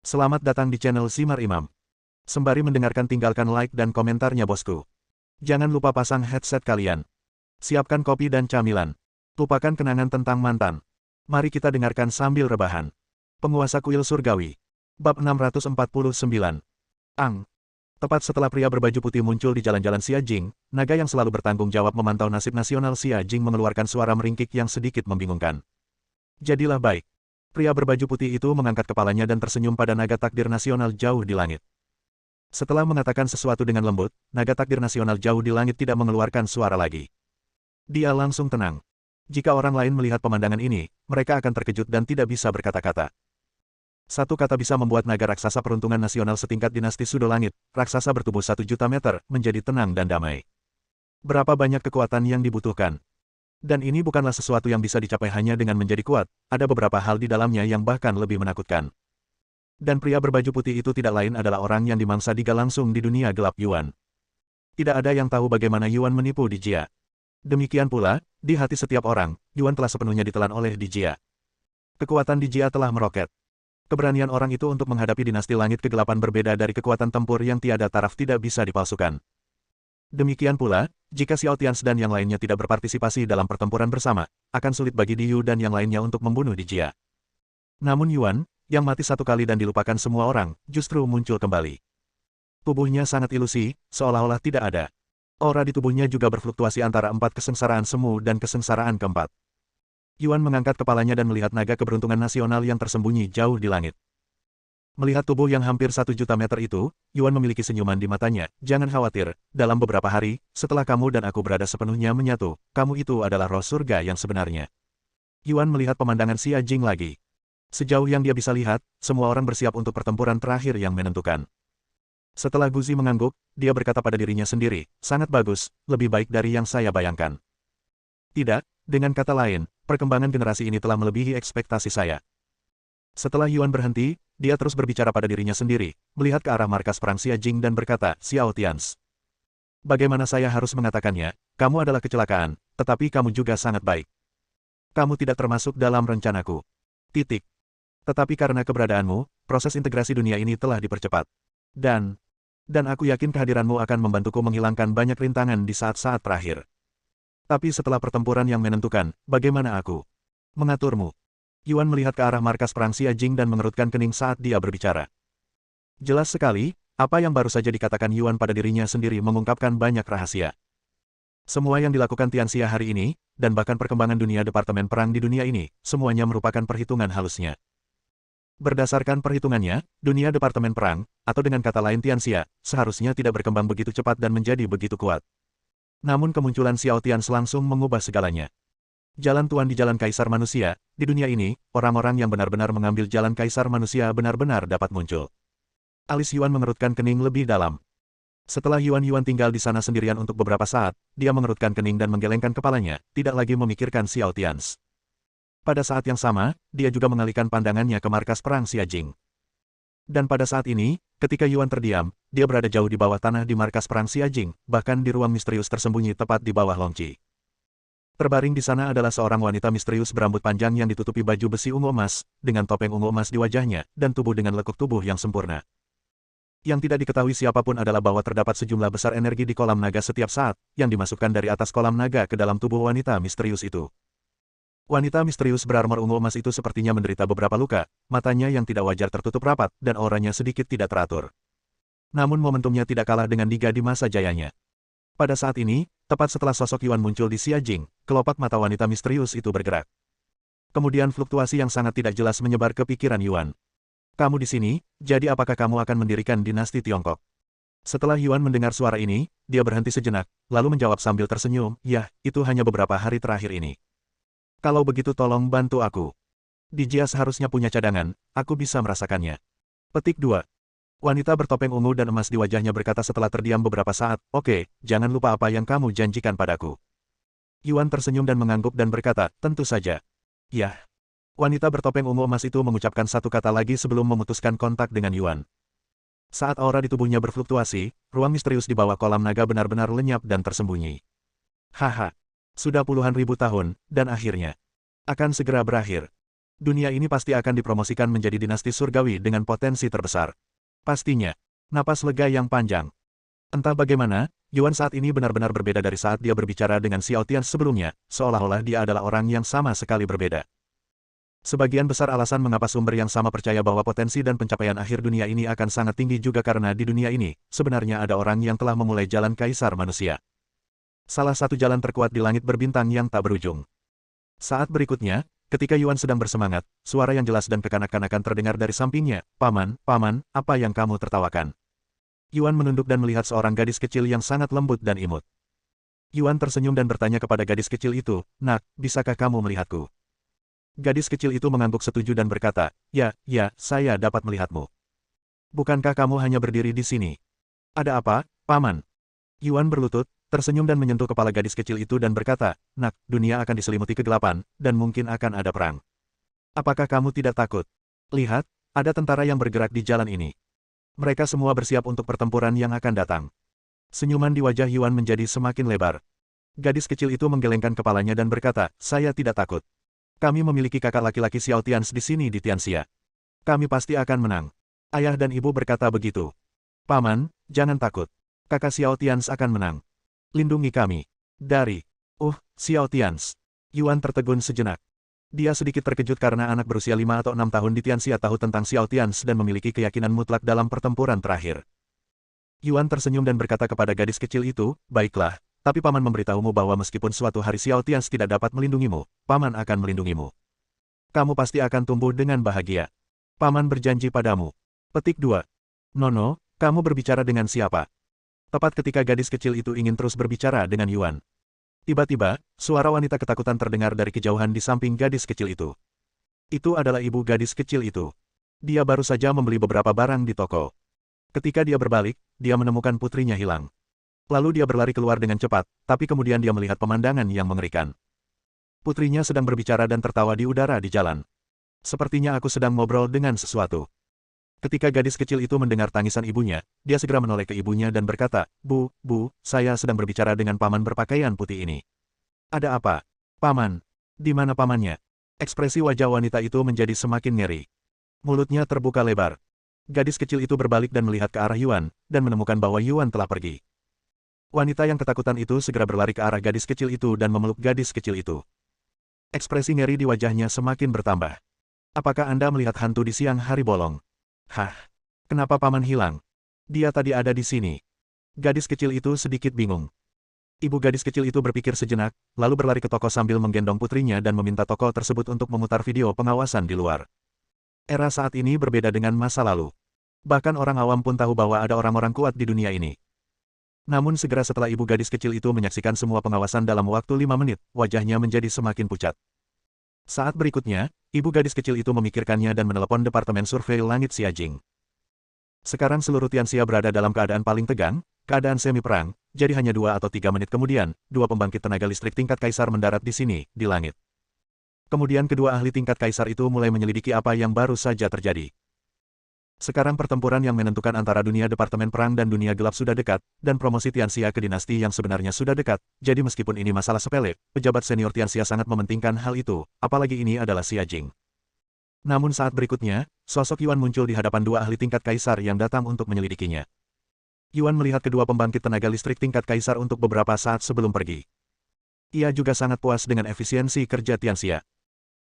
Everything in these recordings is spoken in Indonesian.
Selamat datang di channel Simar Imam. Sembari mendengarkan tinggalkan like dan komentarnya bosku. Jangan lupa pasang headset kalian. Siapkan kopi dan camilan. Lupakan kenangan tentang mantan. Mari kita dengarkan sambil rebahan. Penguasa kuil surgawi. Bab 649. Ang. Tepat setelah pria berbaju putih muncul di jalan-jalan Xia Jing, naga yang selalu bertanggung jawab memantau nasib nasional Xia Jing mengeluarkan suara meringkik yang sedikit membingungkan. Jadilah baik. Pria berbaju putih itu mengangkat kepalanya dan tersenyum pada naga takdir nasional jauh di langit. Setelah mengatakan sesuatu dengan lembut, naga takdir nasional jauh di langit tidak mengeluarkan suara lagi. Dia langsung tenang. Jika orang lain melihat pemandangan ini, mereka akan terkejut dan tidak bisa berkata-kata. Satu kata bisa membuat naga raksasa peruntungan nasional setingkat dinasti Sudo Langit, raksasa bertubuh 1 juta meter, menjadi tenang dan damai. Berapa banyak kekuatan yang dibutuhkan? Dan ini bukanlah sesuatu yang bisa dicapai hanya dengan menjadi kuat, ada beberapa hal di dalamnya yang bahkan lebih menakutkan. Dan pria berbaju putih itu tidak lain adalah orang yang dimangsa Diga langsung di dunia gelap Yuan. Tidak ada yang tahu bagaimana Yuan menipu Dijia. Demikian pula, di hati setiap orang, Yuan telah sepenuhnya ditelan oleh Dijia. Kekuatan Dijia telah meroket. Keberanian orang itu untuk menghadapi dinasti langit kegelapan berbeda dari kekuatan tempur yang tiada taraf tidak bisa dipalsukan. Demikian pula, jika Xiao Tians dan yang lainnya tidak berpartisipasi dalam pertempuran bersama, akan sulit bagi Diyu dan yang lainnya untuk membunuh Dijia. Namun Yuan, yang mati satu kali dan dilupakan semua orang, justru muncul kembali. Tubuhnya sangat ilusi, seolah-olah tidak ada. Aura di tubuhnya juga berfluktuasi antara 4 kesengsaraan semu dan kesengsaraan keempat. Yuan mengangkat kepalanya dan melihat naga keberuntungan nasional yang tersembunyi jauh di langit. Melihat tubuh yang hampir 1 juta meter itu, Yuan memiliki senyuman di matanya. Jangan khawatir, dalam beberapa hari, setelah kamu dan aku berada sepenuhnya menyatu, kamu itu adalah roh surga yang sebenarnya. Yuan melihat pemandangan Xia Jing lagi. Sejauh yang dia bisa lihat, semua orang bersiap untuk pertempuran terakhir yang menentukan. Setelah Guzi mengangguk, dia berkata pada dirinya sendiri, sangat bagus, lebih baik dari yang saya bayangkan. Tidak, dengan kata lain, perkembangan generasi ini telah melebihi ekspektasi saya. Setelah Yuan berhenti, dia terus berbicara pada dirinya sendiri, melihat ke arah markas perang Xia Jing dan berkata, Xiao Tians. Bagaimana saya harus mengatakannya, kamu adalah kecelakaan, tetapi kamu juga sangat baik. Kamu tidak termasuk dalam rencanaku. Titik. Tetapi karena keberadaanmu, proses integrasi dunia ini telah dipercepat. Dan aku yakin kehadiranmu akan membantuku menghilangkan banyak rintangan di saat-saat terakhir. Tapi setelah pertempuran yang menentukan, bagaimana aku mengaturmu? Yuan melihat ke arah markas perang Xia Jing dan mengerutkan kening saat dia berbicara. Jelas sekali, apa yang baru saja dikatakan Yuan pada dirinya sendiri mengungkapkan banyak rahasia. Semua yang dilakukan Tianxia hari ini, dan bahkan perkembangan dunia departemen perang di dunia ini, semuanya merupakan perhitungan halusnya. Berdasarkan perhitungannya, dunia departemen perang, atau dengan kata lain Tianxia, seharusnya tidak berkembang begitu cepat dan menjadi begitu kuat. Namun kemunculan Xiao Tians langsung mengubah segalanya. Jalan Tuan di jalan Kaisar Manusia, di dunia ini, orang-orang yang benar-benar mengambil jalan Kaisar Manusia benar-benar dapat muncul. Alis Yuan mengerutkan kening lebih dalam. Setelah Yuan tinggal di sana sendirian untuk beberapa saat, dia mengerutkan kening dan menggelengkan kepalanya, tidak lagi memikirkan Xiao Tians. Pada saat yang sama, dia juga mengalihkan pandangannya ke markas perang Xia Jing. Dan pada saat ini, ketika Yuan terdiam, dia berada jauh di bawah tanah di markas perang Xia Jing, bahkan di ruang misterius tersembunyi tepat di bawah Longqi. Terbaring di sana adalah seorang wanita misterius berambut panjang yang ditutupi baju besi ungu emas, dengan topeng ungu emas di wajahnya, dan tubuh dengan lekuk tubuh yang sempurna. Yang tidak diketahui siapapun adalah bahwa terdapat sejumlah besar energi di kolam naga setiap saat, yang dimasukkan dari atas kolam naga ke dalam tubuh wanita misterius itu. Wanita misterius berarmor ungu emas itu sepertinya menderita beberapa luka, matanya yang tidak wajar tertutup rapat, dan auranya sedikit tidak teratur. Namun momentumnya tidak kalah dengan Diga di masa jayanya. Pada saat ini, tepat setelah sosok Yuan muncul di Xia Jing, kelopak mata wanita misterius itu bergerak. Kemudian fluktuasi yang sangat tidak jelas menyebar ke pikiran Yuan. Kamu di sini, jadi apakah kamu akan mendirikan dinasti Tiongkok? Setelah Yuan mendengar suara ini, dia berhenti sejenak, lalu menjawab sambil tersenyum, yah, itu hanya beberapa hari terakhir ini. Kalau begitu tolong bantu aku. Dijia seharusnya punya cadangan, aku bisa merasakannya. Petik 2. Wanita bertopeng ungu dan emas di wajahnya berkata setelah terdiam beberapa saat, oke, jangan lupa apa yang kamu janjikan padaku. Yuan tersenyum dan mengangguk dan berkata, tentu saja. Yah. Wanita bertopeng ungu emas itu mengucapkan satu kata lagi sebelum memutuskan kontak dengan Yuan. Saat aura di tubuhnya berfluktuasi, ruang misterius di bawah kolam naga benar-benar lenyap dan tersembunyi. Haha. Sudah puluhan ribu tahun, dan akhirnya akan segera berakhir. Dunia ini pasti akan dipromosikan menjadi dinasti surgawi dengan potensi terbesar. Pastinya. Napas lega yang panjang. Entah bagaimana, Yuan saat ini benar-benar berbeda dari saat dia berbicara dengan Xiao Tian sebelumnya, seolah-olah dia adalah orang yang sama sekali berbeda. Sebagian besar alasan mengapa sumber yang sama percaya bahwa potensi dan pencapaian akhir dunia ini akan sangat tinggi juga karena di dunia ini, sebenarnya ada orang yang telah memulai jalan kaisar manusia. Salah satu jalan terkuat di langit berbintang yang tak berujung. Saat berikutnya, ketika Yuan sedang bersemangat, suara yang jelas dan kekanak-kanakan terdengar dari sampingnya, "Paman, paman, apa yang kamu tertawakan?" Yuan menunduk dan melihat seorang gadis kecil yang sangat lembut dan imut. Yuan tersenyum dan bertanya kepada gadis kecil itu, "Nak, bisakah kamu melihatku?" Gadis kecil itu mengangguk setuju dan berkata, "Ya, ya, saya dapat melihatmu. Bukankah kamu hanya berdiri di sini?" "Ada apa, paman?" Yuan berlutut, tersenyum dan menyentuh kepala gadis kecil itu dan berkata, "Nak, dunia akan diselimuti kegelapan, dan mungkin akan ada perang. Apakah kamu tidak takut? Lihat, ada tentara yang bergerak di jalan ini. Mereka semua bersiap untuk pertempuran yang akan datang." Senyuman di wajah Yuan menjadi semakin lebar. Gadis kecil itu menggelengkan kepalanya dan berkata, "Saya tidak takut. Kami memiliki kakak laki-laki Xiao Tians di sini di Tianxia. Kami pasti akan menang." Ayah dan ibu berkata begitu. "Paman, jangan takut. Kakak Xiao Tians akan menang. Lindungi kami." Dari Xiao Tians. Yuan tertegun sejenak. Dia sedikit terkejut karena anak berusia 5 atau 6 tahun di Tianxia tahu tentang Xiao Tians dan memiliki keyakinan mutlak dalam pertempuran terakhir. Yuan tersenyum dan berkata kepada gadis kecil itu, "Baiklah. Tapi paman memberitahumu bahwa meskipun suatu hari Xiao Tians tidak dapat melindungimu, paman akan melindungimu. Kamu pasti akan tumbuh dengan bahagia. Paman berjanji padamu." Petik 2. "Nono, kamu berbicara dengan siapa?" Tepat ketika gadis kecil itu ingin terus berbicara dengan Yuan. Tiba-tiba, suara wanita ketakutan terdengar dari kejauhan di samping gadis kecil itu. Itu adalah ibu gadis kecil itu. Dia baru saja membeli beberapa barang di toko. Ketika dia berbalik, dia menemukan putrinya hilang. Lalu dia berlari keluar dengan cepat, tapi kemudian dia melihat pemandangan yang mengerikan. Putrinya sedang berbicara dan tertawa di udara di jalan. "Sepertinya aku sedang ngobrol dengan sesuatu." Ketika gadis kecil itu mendengar tangisan ibunya, dia segera menoleh ke ibunya dan berkata, Bu, saya sedang berbicara dengan paman berpakaian putih ini." "Ada apa? Paman? Di mana pamannya?" Ekspresi wajah wanita itu menjadi semakin ngeri. Mulutnya terbuka lebar. Gadis kecil itu berbalik dan melihat ke arah Yuan, dan menemukan bahwa Yuan telah pergi. Wanita yang ketakutan itu segera berlari ke arah gadis kecil itu dan memeluk gadis kecil itu. Ekspresi ngeri di wajahnya semakin bertambah. "Apakah Anda melihat hantu di siang hari bolong?" "Hah? Kenapa paman hilang? Dia tadi ada di sini." Gadis kecil itu sedikit bingung. Ibu gadis kecil itu berpikir sejenak, lalu berlari ke toko sambil menggendong putrinya dan meminta toko tersebut untuk memutar video pengawasan di luar. Era saat ini berbeda dengan masa lalu. Bahkan orang awam pun tahu bahwa ada orang-orang kuat di dunia ini. Namun segera setelah ibu gadis kecil itu menyaksikan semua pengawasan dalam waktu 5 menit, wajahnya menjadi semakin pucat. Saat berikutnya, ibu gadis kecil itu memikirkannya dan menelepon Departemen Survei Langit Xiajing. Sekarang seluruh Tianxia berada dalam keadaan paling tegang, keadaan semi-perang, jadi hanya 2 atau 3 menit kemudian, 2 pembangkit tenaga listrik tingkat kaisar mendarat di sini, di langit. Kemudian kedua ahli tingkat kaisar itu mulai menyelidiki apa yang baru saja terjadi. Sekarang pertempuran yang menentukan antara dunia Departemen Perang dan dunia gelap sudah dekat, dan promosi Tianxia ke dinasti yang sebenarnya sudah dekat, jadi meskipun ini masalah sepele, pejabat senior Tianxia sangat mementingkan hal itu, apalagi ini adalah Xiajing. Namun saat berikutnya, sosok Yuan muncul di hadapan 2 ahli tingkat kaisar yang datang untuk menyelidikinya. Yuan melihat kedua pembangkit tenaga listrik tingkat kaisar untuk beberapa saat sebelum pergi. Ia juga sangat puas dengan efisiensi kerja Tianxia.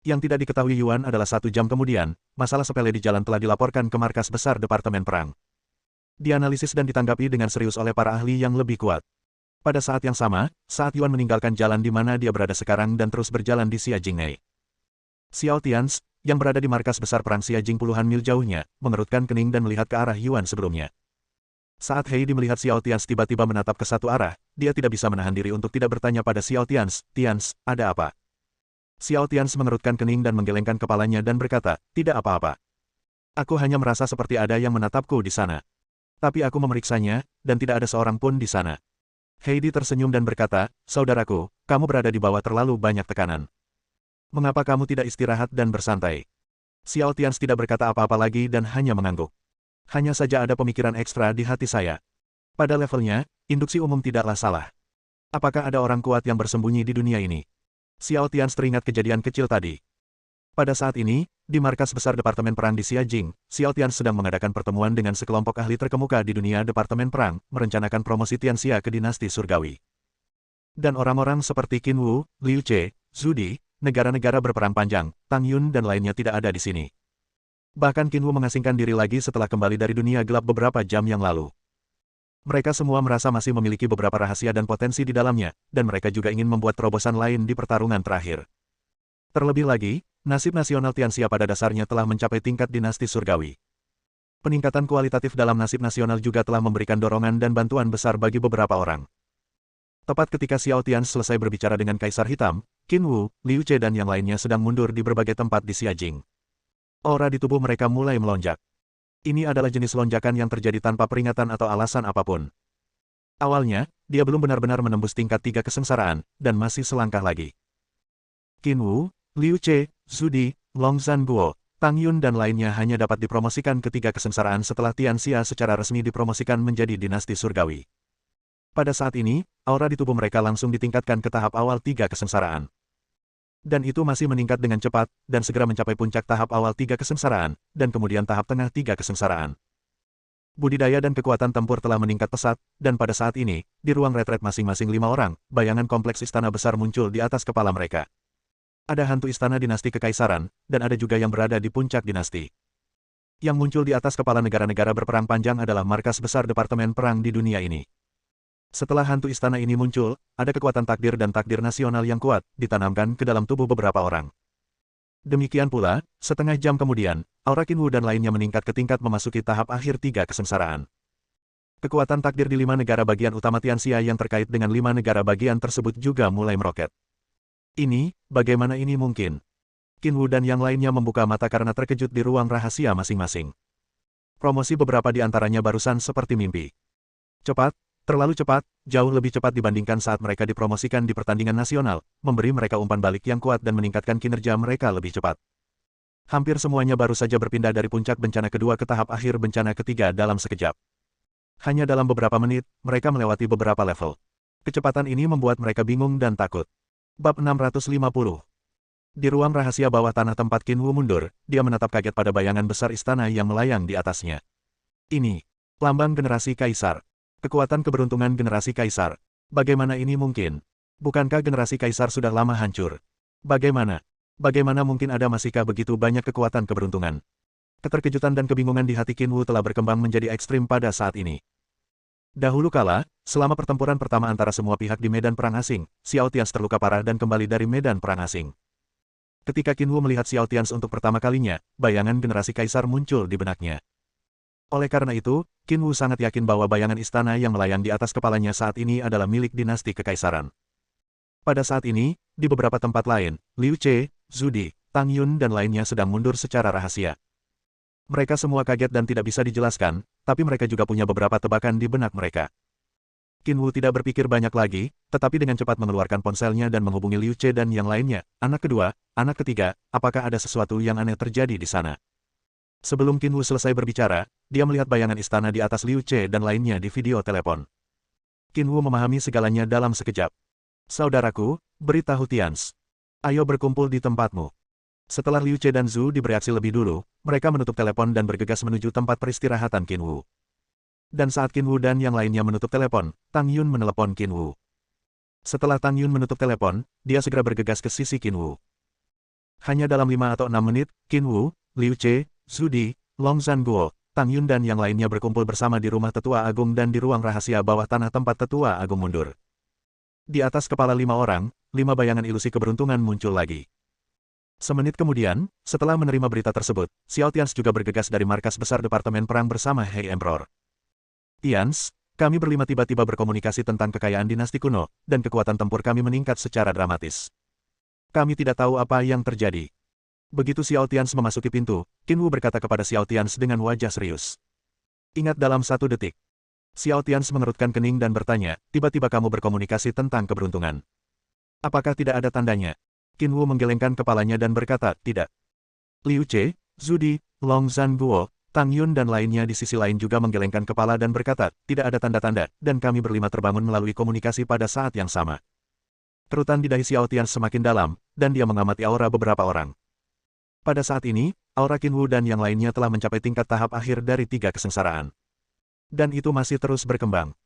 Yang tidak diketahui Yuan adalah 1 jam kemudian, masalah sepele di jalan telah dilaporkan ke markas besar Departemen Perang. Dianalisis dan ditanggapi dengan serius oleh para ahli yang lebih kuat. Pada saat yang sama, saat Yuan meninggalkan jalan di mana dia berada sekarang dan terus berjalan di Xiajingnei. Xiao Tians, yang berada di markas besar perang Xiajing puluhan mil jauhnya, mengerutkan kening dan melihat ke arah Yuan sebelumnya. Saat Heidi melihat Xiao Tians tiba-tiba menatap ke satu arah, dia tidak bisa menahan diri untuk tidak bertanya pada Xiao Tians, "Tians, ada apa?" Xiao Tians mengerutkan kening dan menggelengkan kepalanya dan berkata, "Tidak apa-apa. Aku hanya merasa seperti ada yang menatapku di sana. Tapi aku memeriksanya, dan tidak ada seorang pun di sana." Heidi tersenyum dan berkata, "Saudaraku, kamu berada di bawah terlalu banyak tekanan. Mengapa kamu tidak istirahat dan bersantai?" Xiao Tians tidak berkata apa-apa lagi dan hanya mengangguk. "Hanya saja ada pemikiran ekstra di hati saya. Pada levelnya, induksi umum tidaklah salah. Apakah ada orang kuat yang bersembunyi di dunia ini?" Xiao Tians teringat kejadian kecil tadi. Pada saat ini, di markas besar Departemen Perang di Xiajing, Xiao Tian sedang mengadakan pertemuan dengan sekelompok ahli terkemuka di dunia Departemen Perang, merencanakan promosi Tianxia ke dinasti surgawi. Dan orang-orang seperti Qin Wu, Liu Che, Zhu Di, negara-negara berperang panjang, Tang Yun dan lainnya tidak ada di sini. Bahkan Qin Wu mengasingkan diri lagi setelah kembali dari dunia gelap beberapa jam yang lalu. Mereka semua merasa masih memiliki beberapa rahasia dan potensi di dalamnya, dan mereka juga ingin membuat terobosan lain di pertarungan terakhir. Terlebih lagi, nasib nasional Tianxia pada dasarnya telah mencapai tingkat dinasti surgawi. Peningkatan kualitatif dalam nasib nasional juga telah memberikan dorongan dan bantuan besar bagi beberapa orang. Tepat ketika Xiao Tian selesai berbicara dengan Kaisar Hitam, Qin Wu, Liu Che dan yang lainnya sedang mundur di berbagai tempat di Xiajing. Aura di tubuh mereka mulai melonjak. Ini adalah jenis lonjakan yang terjadi tanpa peringatan atau alasan apapun. Awalnya, dia belum benar-benar menembus tingkat 3 kesengsaraan, dan masih selangkah lagi. Qin Wu, Liu Che, Zhu Di, Long Zhanguo, Tang Yun dan lainnya hanya dapat dipromosikan ke 3 kesengsaraan setelah Tianxia secara resmi dipromosikan menjadi dinasti surgawi. Pada saat ini, aura di tubuh mereka langsung ditingkatkan ke tahap awal 3 kesengsaraan. Dan itu masih meningkat dengan cepat, dan segera mencapai puncak tahap awal 3 kesengsaraan, dan kemudian tahap tengah 3 kesengsaraan. Budidaya dan kekuatan tempur telah meningkat pesat, dan pada saat ini, di ruang retret masing-masing 5 orang, bayangan kompleks istana besar muncul di atas kepala mereka. Ada hantu istana dinasti kekaisaran, dan ada juga yang berada di puncak dinasti. Yang muncul di atas kepala negara-negara berperang panjang adalah markas besar Departemen Perang di dunia ini. Setelah hantu istana ini muncul, ada kekuatan takdir dan takdir nasional yang kuat, ditanamkan ke dalam tubuh beberapa orang. Demikian pula, setengah jam kemudian, aura Qin Wu dan lainnya meningkat ke tingkat memasuki tahap akhir 3 kesengsaraan. Kekuatan takdir di 5 negara bagian utama Tianxia yang terkait dengan 5 negara bagian tersebut juga mulai meroket. Bagaimana ini mungkin? Qin Wu dan yang lainnya membuka mata karena terkejut di ruang rahasia masing-masing. Promosi beberapa di antaranya barusan seperti mimpi. Cepat, terlalu cepat, jauh lebih cepat dibandingkan saat mereka dipromosikan di pertandingan nasional, memberi mereka umpan balik yang kuat dan meningkatkan kinerja mereka lebih cepat. Hampir semuanya baru saja berpindah dari puncak bencana kedua ke tahap akhir bencana ketiga dalam sekejap. Hanya dalam beberapa menit, mereka melewati beberapa level. Kecepatan ini membuat mereka bingung dan takut. Bab 650. Di ruang rahasia bawah tanah tempat Qin Wu mundur, dia menatap kaget pada bayangan besar istana yang melayang di atasnya. Ini, lambang generasi kaisar. Kekuatan keberuntungan generasi kaisar. Bagaimana ini mungkin? Bukankah generasi kaisar sudah lama hancur? Bagaimana? Bagaimana mungkin ada masihkah begitu banyak kekuatan keberuntungan? Keterkejutan dan kebingungan di hati Qin Wu telah berkembang menjadi ekstrim pada saat ini. Dahulu kala, selama pertempuran pertama antara semua pihak di medan perang asing, Xiao Tian terluka parah dan kembali dari medan perang asing. Ketika Qin Wu melihat Xiao Tian untuk pertama kalinya, bayangan generasi kaisar muncul di benaknya. Oleh karena itu, Qin Wu sangat yakin bahwa bayangan istana yang melayang di atas kepalanya saat ini adalah milik dinasti kekaisaran. Pada saat ini, di beberapa tempat lain, Liu Che, Zhu Di, Tang Yun dan lainnya sedang mundur secara rahasia. Mereka semua kaget dan tidak bisa dijelaskan, tapi mereka juga punya beberapa tebakan di benak mereka. Qin Wu tidak berpikir banyak lagi, tetapi dengan cepat mengeluarkan ponselnya dan menghubungi Liu Che dan yang lainnya, anak kedua, anak ketiga, apakah ada sesuatu yang aneh terjadi di sana? Sebelum Qin Wu selesai berbicara, dia melihat bayangan istana di atas Liu Che dan lainnya di video telepon. Qin Wu memahami segalanya dalam sekejap. Saudaraku, beritahu Tians. Ayo berkumpul di tempatmu. Setelah Liu Che dan Zhu Di bereaksi lebih dulu, mereka menutup telepon dan bergegas menuju tempat peristirahatan Qin Wu. Dan saat Qin Wu dan yang lainnya menutup telepon, Tang Yun menelepon Qin Wu. Setelah Tang Yun menutup telepon, dia segera bergegas ke sisi Qin Wu. Hanya dalam 5 atau 6 menit, Qin Wu, Liu Che, Zhu Di, Long Zhanguo, Tang Yun dan yang lainnya berkumpul bersama di rumah Tetua Agung dan di ruang rahasia bawah tanah tempat Tetua Agung mundur. Di atas kepala 5 orang, 5 bayangan ilusi keberuntungan muncul lagi. Semenit kemudian, setelah menerima berita tersebut, Xiao Tians juga bergegas dari markas besar Departemen Perang bersama Hei Emperor. Tians, kami berlima tiba-tiba berkomunikasi tentang kekayaan dinasti kuno, dan kekuatan tempur kami meningkat secara dramatis. Kami tidak tahu apa yang terjadi. Begitu Xiao Tians memasuki pintu, Qin Wu berkata kepada Xiao Tians dengan wajah serius. Ingat dalam 1 detik. Xiao Tians mengerutkan kening dan bertanya, tiba-tiba kamu berkomunikasi tentang keberuntungan. Apakah tidak ada tandanya? Qin Wu menggelengkan kepalanya dan berkata, tidak. Liu Che, Zhu Di, Long Zhanguo, Tang Yun dan lainnya di sisi lain juga menggelengkan kepala dan berkata, tidak ada tanda-tanda, dan kami berlima terbangun melalui komunikasi pada saat yang sama. Kerutan di dahi Xiao Tians semakin dalam, dan dia mengamati aura beberapa orang. Pada saat ini, aura Qinwu dan yang lainnya telah mencapai tingkat tahap akhir dari 3 kesengsaraan. Dan itu masih terus berkembang.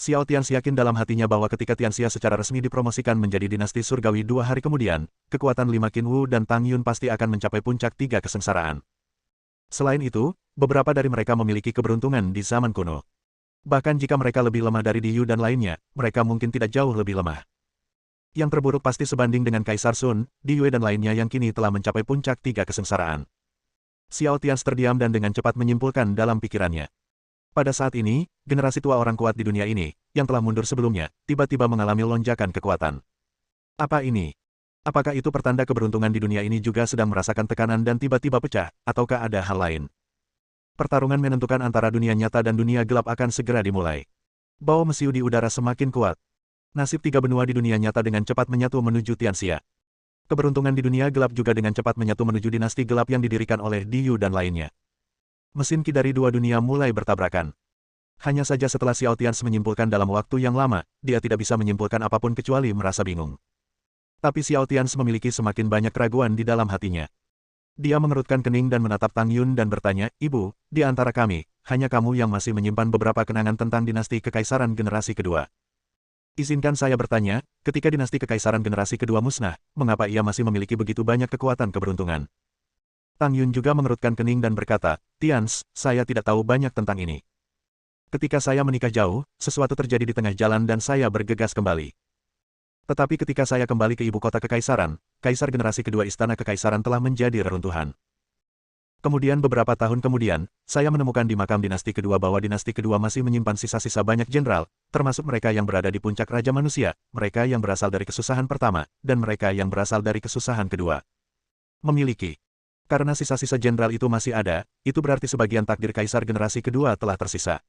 Xiao Tianzi yakin dalam hatinya bahwa ketika Tianxia secara resmi dipromosikan menjadi dinasti surgawi 2 hari kemudian, kekuatan 5 Qinwu dan Tang Yun pasti akan mencapai puncak 3 kesengsaraan. Selain itu, beberapa dari mereka memiliki keberuntungan di zaman kuno. Bahkan jika mereka lebih lemah dari Diyu dan lainnya, mereka mungkin tidak jauh lebih lemah. Yang terburuk pasti sebanding dengan Kaisar Sun, Diyue dan lainnya yang kini telah mencapai puncak 3 kesengsaraan. Xiao Tianzi terdiam dan dengan cepat menyimpulkan dalam pikirannya. Pada saat ini, generasi tua orang kuat di dunia ini, yang telah mundur sebelumnya, tiba-tiba mengalami lonjakan kekuatan. Apa ini? Apakah itu pertanda keberuntungan di dunia ini juga sedang merasakan tekanan dan tiba-tiba pecah, ataukah ada hal lain? Pertarungan menentukan antara dunia nyata dan dunia gelap akan segera dimulai. Bau mesiu di udara semakin kuat. Nasib 3 benua di dunia nyata dengan cepat menyatu menuju Tianxia. Keberuntungan di dunia gelap juga dengan cepat menyatu menuju dinasti gelap yang didirikan oleh Diyu dan lainnya. Mesin ki dari 2 dunia mulai bertabrakan. Hanya saja setelah Xiao Tianzi menyimpulkan dalam waktu yang lama, dia tidak bisa menyimpulkan apapun kecuali merasa bingung. Tapi Xiao Tianzi memiliki semakin banyak keraguan di dalam hatinya. Dia mengerutkan kening dan menatap Tang Yun dan bertanya, "Ibu, di antara kami, hanya kamu yang masih menyimpan beberapa kenangan tentang dinasti kekaisaran generasi kedua. Izinkan saya bertanya, ketika dinasti kekaisaran generasi kedua musnah, mengapa ia masih memiliki begitu banyak kekuatan keberuntungan?" Tang Yun juga mengerutkan kening dan berkata, "Tianzi, saya tidak tahu banyak tentang ini. Ketika saya menikah jauh, sesuatu terjadi di tengah jalan dan saya bergegas kembali. Tetapi ketika saya kembali ke ibu kota kekaisaran, kaisar generasi kedua istana kekaisaran telah menjadi reruntuhan. Kemudian beberapa tahun kemudian, saya menemukan di makam dinasti kedua bahwa dinasti kedua masih menyimpan sisa-sisa banyak jenderal, termasuk mereka yang berada di puncak Raja Manusia, mereka yang berasal dari kesusahan pertama, dan mereka yang berasal dari kesusahan kedua. Memiliki. Karena sisa-sisa jenderal itu masih ada, itu berarti sebagian takdir kaisar generasi kedua telah tersisa."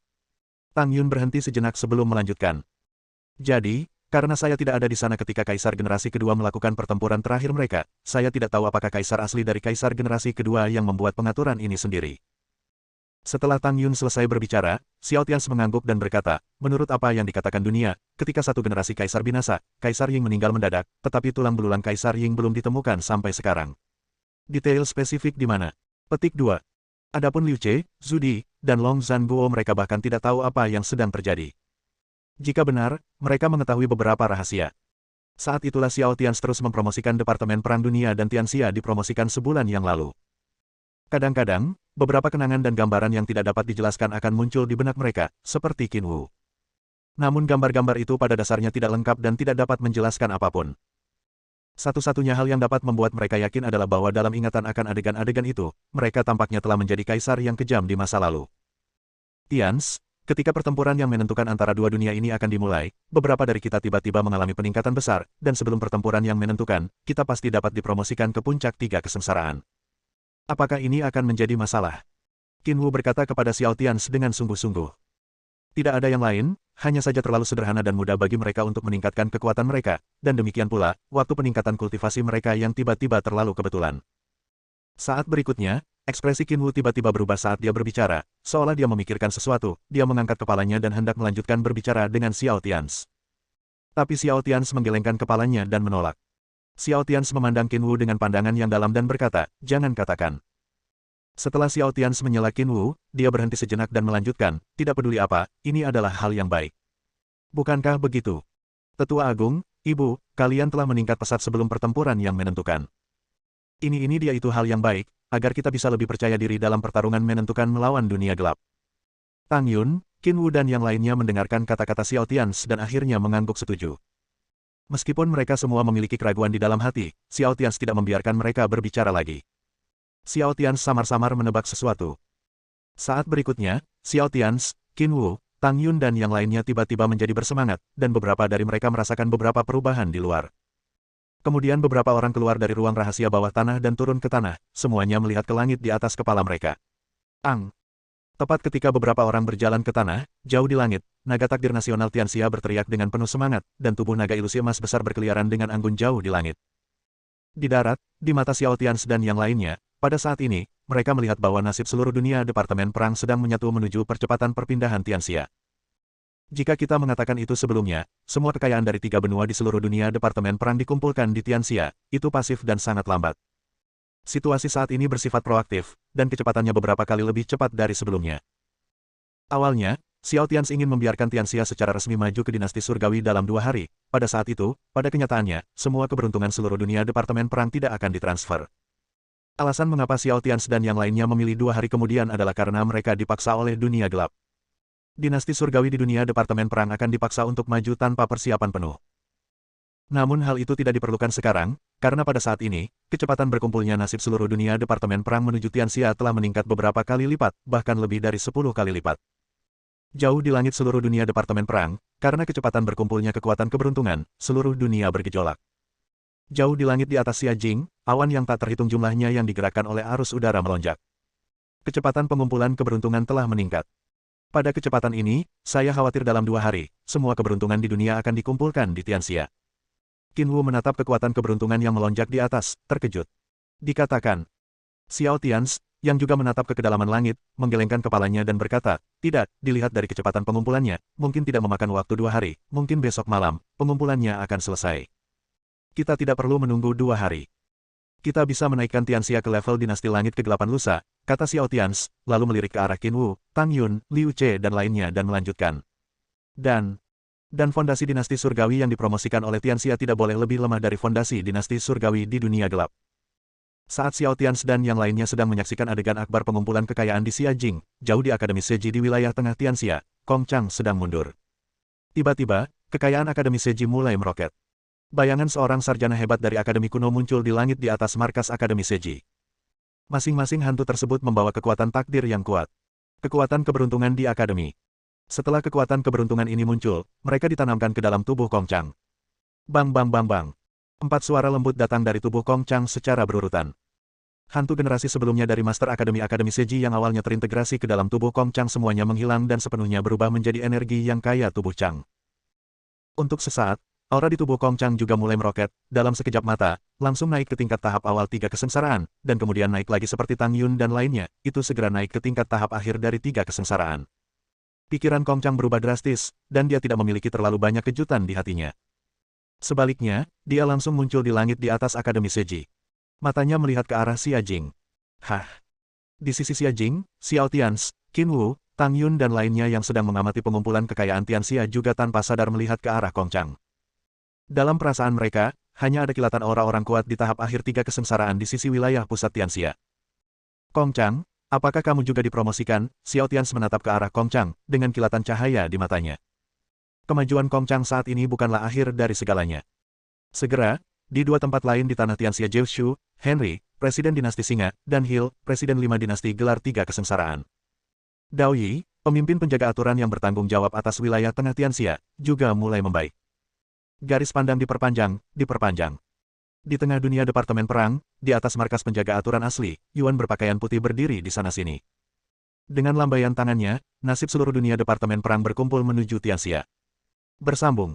Tang Yun berhenti sejenak sebelum melanjutkan. "Jadi, karena saya tidak ada di sana ketika kaisar generasi kedua melakukan pertempuran terakhir mereka, saya tidak tahu apakah kaisar asli dari kaisar generasi kedua yang membuat pengaturan ini sendiri." Setelah Tang Yun selesai berbicara, Xiao Tianzi mengangguk dan berkata, "Menurut apa yang dikatakan dunia, ketika satu generasi kaisar binasa, Kaisar Ying meninggal mendadak, tetapi tulang belulang Kaisar Ying belum ditemukan sampai sekarang. Detail spesifik di mana?" Petik 2. Adapun Liu Che, Zhu Di, dan Long Zhanguo mereka bahkan tidak tahu apa yang sedang terjadi. Jika benar, mereka mengetahui beberapa rahasia. Saat itulah Xiao Tianzi terus mempromosikan Departemen Perang Dunia dan Tianxia dipromosikan sebulan yang lalu. Kadang-kadang, beberapa kenangan dan gambaran yang tidak dapat dijelaskan akan muncul di benak mereka, seperti Qinwu. Namun gambar-gambar itu pada dasarnya tidak lengkap dan tidak dapat menjelaskan apapun. Satu-satunya hal yang dapat membuat mereka yakin adalah bahwa dalam ingatan akan adegan-adegan itu, mereka tampaknya telah menjadi kaisar yang kejam di masa lalu. "Tianzi, ketika pertempuran yang menentukan antara dua dunia ini akan dimulai, beberapa dari kita tiba-tiba mengalami peningkatan besar, dan sebelum pertempuran yang menentukan, kita pasti dapat dipromosikan ke puncak 3 kesengsaraan. Apakah ini akan menjadi masalah?" Qinwu berkata kepada Xiao Tianzi dengan sungguh-sungguh. Tidak ada yang lain, hanya saja terlalu sederhana dan mudah bagi mereka untuk meningkatkan kekuatan mereka, dan demikian pula, waktu peningkatan kultivasi mereka yang tiba-tiba terlalu kebetulan. Saat berikutnya, ekspresi Qinwu tiba-tiba berubah saat dia berbicara, seolah dia memikirkan sesuatu, dia mengangkat kepalanya dan hendak melanjutkan berbicara dengan Xiao Tianzi. Tapi Xiao Tianzi menggelengkan kepalanya dan menolak. Xiao Tianzi memandang Qinwu dengan pandangan yang dalam dan berkata, "Jangan katakan." Setelah Xiao Tianzi menyela Qinwu, dia berhenti sejenak dan melanjutkan, "Tidak peduli apa, ini adalah hal yang baik. Bukankah begitu? Tetua Agung, Ibu, kalian telah meningkat pesat sebelum pertempuran yang menentukan. Ini dia itu hal yang baik, agar kita bisa lebih percaya diri dalam pertarungan menentukan melawan dunia gelap." Tang Yun, Qinwu dan yang lainnya mendengarkan kata-kata Xiao Tianzi dan akhirnya mengangguk setuju. Meskipun mereka semua memiliki keraguan di dalam hati, Xiao Tianzi tidak membiarkan mereka berbicara lagi. Xiao Tianzi samar-samar menebak sesuatu. Saat berikutnya, Xiao Tianzi, Qinwu, Tang Yun dan yang lainnya tiba-tiba menjadi bersemangat, dan beberapa dari mereka merasakan beberapa perubahan di luar. Kemudian beberapa orang keluar dari ruang rahasia bawah tanah dan turun ke tanah, semuanya melihat ke langit di atas kepala mereka. Ang! Tepat ketika beberapa orang berjalan ke tanah, jauh di langit, naga takdir nasional Tianxia berteriak dengan penuh semangat, dan tubuh naga ilusi emas besar berkeliaran dengan anggun jauh di langit. Di darat, di mata Xiao Tianzi dan yang lainnya, pada saat ini, mereka melihat bahwa nasib seluruh dunia Departemen Perang sedang menyatu menuju percepatan perpindahan Tianxia. Jika kita mengatakan itu sebelumnya, semua kekayaan dari 3 benua di seluruh dunia Departemen Perang dikumpulkan di Tianxia, itu pasif dan sangat lambat. Situasi saat ini bersifat proaktif, dan kecepatannya beberapa kali lebih cepat dari sebelumnya. Awalnya, Xiao Tians ingin membiarkan Tianxia secara resmi maju ke dinasti surgawi dalam 2 hari. Pada saat itu, pada kenyataannya, semua keberuntungan seluruh dunia Departemen Perang tidak akan ditransfer. Alasan mengapa Xiao Tians dan yang lainnya memilih 2 hari kemudian adalah karena mereka dipaksa oleh dunia gelap. Dinasti surgawi di dunia Departemen Perang akan dipaksa untuk maju tanpa persiapan penuh. Namun hal itu tidak diperlukan sekarang, karena pada saat ini, kecepatan berkumpulnya nasib seluruh dunia Departemen Perang menuju Tianxia telah meningkat beberapa kali lipat, bahkan lebih dari 10 kali lipat. Jauh di langit seluruh dunia Departemen Perang, karena kecepatan berkumpulnya kekuatan keberuntungan, seluruh dunia bergejolak. Jauh di langit di atas Xiajing, awan yang tak terhitung jumlahnya yang digerakkan oleh arus udara melonjak. Kecepatan pengumpulan keberuntungan telah meningkat. Pada kecepatan ini, saya khawatir dalam 2 hari, semua keberuntungan di dunia akan dikumpulkan di Tianxia. Qin Wu menatap kekuatan keberuntungan yang melonjak di atas, terkejut. Dikatakan, Xiao Tians, yang juga menatap ke kedalaman langit, menggelengkan kepalanya dan berkata, tidak, dilihat dari kecepatan pengumpulannya, mungkin tidak memakan waktu 2 hari, mungkin besok malam, pengumpulannya akan selesai. Kita tidak perlu menunggu 2 hari. Kita bisa menaikkan Tianxia ke level dinasti langit ke-8 lusa, kata Xiao Tians, lalu melirik ke arah Qin Wu, Tang Yun, Liu Ce dan lainnya dan melanjutkan. Dan fondasi dinasti surgawi yang dipromosikan oleh Tianxia tidak boleh lebih lemah dari fondasi dinasti surgawi di dunia gelap. Saat Xiao Tians dan yang lainnya sedang menyaksikan adegan akbar pengumpulan kekayaan di Xiajing, jauh di Akademi Seji di wilayah tengah Tianxia, Kong Chang sedang mundur. Tiba-tiba, kekayaan Akademi Seji mulai meroket. Bayangan seorang sarjana hebat dari Akademi kuno muncul di langit di atas markas Akademi Seji. Masing-masing hantu tersebut membawa kekuatan takdir yang kuat. Kekuatan keberuntungan di Akademi. Setelah kekuatan keberuntungan ini muncul, mereka ditanamkan ke dalam tubuh Kong Chang. Bang bang bang bang. 4 suara lembut datang dari tubuh Kong Chang secara berurutan. Hantu generasi sebelumnya dari Master Akademi Seji yang awalnya terintegrasi ke dalam tubuh Kong Chang semuanya menghilang dan sepenuhnya berubah menjadi energi yang kaya tubuh Chang. Untuk sesaat, aura di tubuh Kong Chang juga mulai meroket, dalam sekejap mata, langsung naik ke tingkat tahap awal 3 kesengsaraan, dan kemudian naik lagi seperti Tang Yun dan lainnya, itu segera naik ke tingkat tahap akhir dari 3 kesengsaraan. Pikiran Kong Chang berubah drastis, dan dia tidak memiliki terlalu banyak kejutan di hatinya. Sebaliknya, dia langsung muncul di langit di atas Akademi Seji. Matanya melihat ke arah Xiajing. Hah! Di sisi Xiajing, Xiao Tians, Qin Wu, Tang Yun dan lainnya yang sedang mengamati pengumpulan kekayaan Tianxia juga tanpa sadar melihat ke arah Kong Chang. Dalam perasaan mereka, hanya ada kilatan aura orang kuat di tahap akhir 3 kesengsaraan di sisi wilayah pusat Tianxia. Kong Chang, apakah kamu juga dipromosikan? Xiao Tians menatap ke arah Kong Chang, dengan kilatan cahaya di matanya. Kemajuan Kong Chang saat ini bukanlah akhir dari segalanya. Segera, di 2 tempat lain di tanah Tianxia Zhou Shu, Henry, Presiden Dinasti Singa, dan Hill, Presiden 5 Dinasti gelar 3 kesengsaraan. Dao Yi, pemimpin penjaga aturan yang bertanggung jawab atas wilayah tengah Tianxia, juga mulai membaik. Garis pandang diperpanjang. Di tengah dunia Departemen Perang, di atas markas penjaga aturan asli, Yuan berpakaian putih berdiri di sana-sini. Dengan lambaian tangannya, nasib seluruh dunia Departemen Perang berkumpul menuju Tianxia. Bersambung.